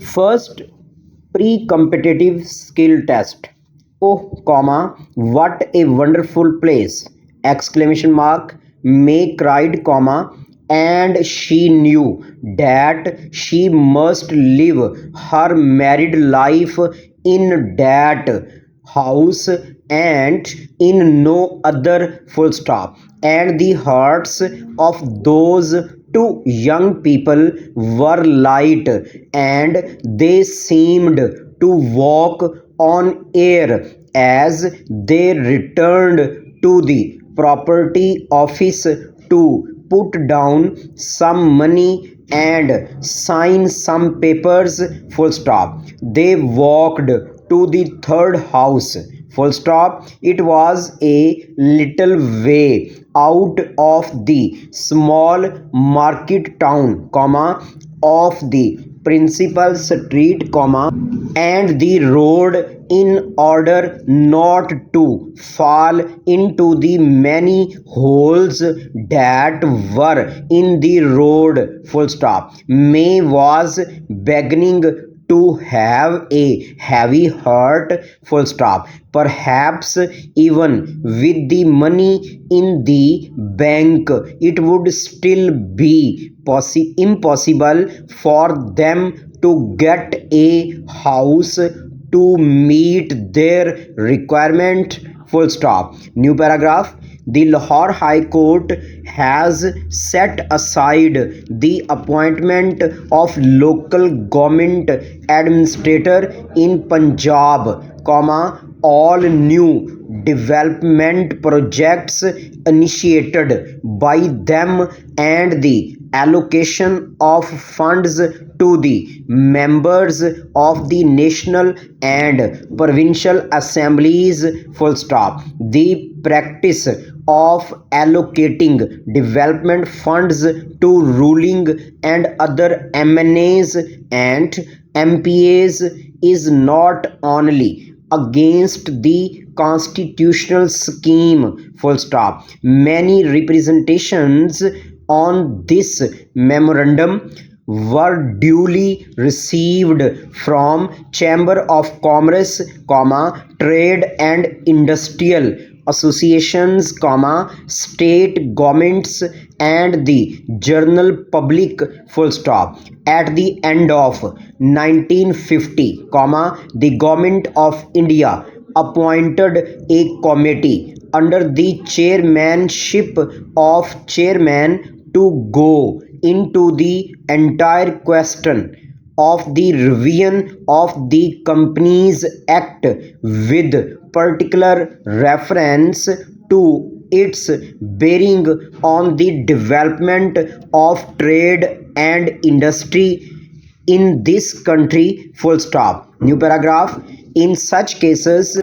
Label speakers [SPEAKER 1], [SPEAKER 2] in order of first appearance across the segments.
[SPEAKER 1] First, pre-competitive skill test. Oh, comma, what a wonderful place! Exclamation mark. May cried, comma, and she knew that she must live her married life in that house and in no other, full stop. And the hearts of those two young people were light, and they seemed to walk on air as they returned to the property office to put down some money and sign some papers, full stop. They walked to the third house, full stop. It was a little way out of the small market town, comma, of the principal street, comma, and the road, in order not to fall into the many holes that were in the road, full stop. May was beginning to have a heavy heart, full stop. Perhaps even with the money in the bank, it would still be impossible for them to get a house to meet their requirement, full stop. New paragraph. The Lahore High Court has set aside the appointment of local government administrator in Punjab, comma, all new development projects initiated by them and the allocation of funds to the members of the national and provincial assemblies, full stop. The practice of allocating development funds to ruling and other MNAs and MPAs is not only against the constitutional scheme, full stop. Many representations on this memorandum were duly received from Chamber of Commerce, comma, Trade and Industrial associations, comma, state governments and the journal public, full stop. At the end of 1950, comma, the government of India appointed a committee under the chairmanship of chairman to go into the entire question of the revision of the Companies Act with particular reference to its bearing on the development of trade and industry in this country, full stop. New paragraph. In such cases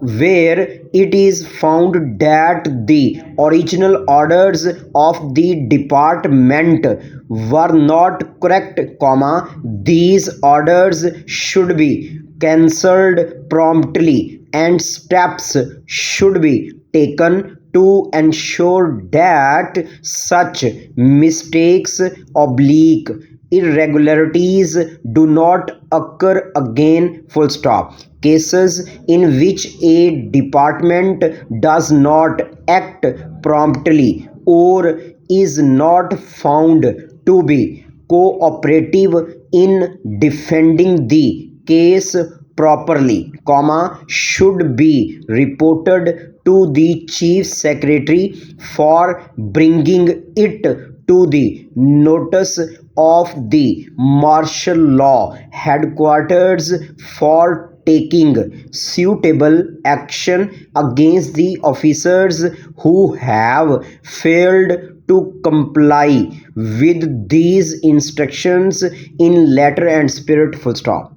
[SPEAKER 1] where it is found that the original orders of the department were not correct, comma, these orders should be cancelled promptly and steps should be taken to ensure that such mistakes oblique irregularities do not occur again, full stop. Cases in which a department does not act promptly or is not found to be cooperative in defending the case properly, comma, should be reported to the chief secretary for bringing it to the notice of the martial law headquarters for taking suitable action against the officers who have failed to comply with these instructions in letter and spirit, full stop.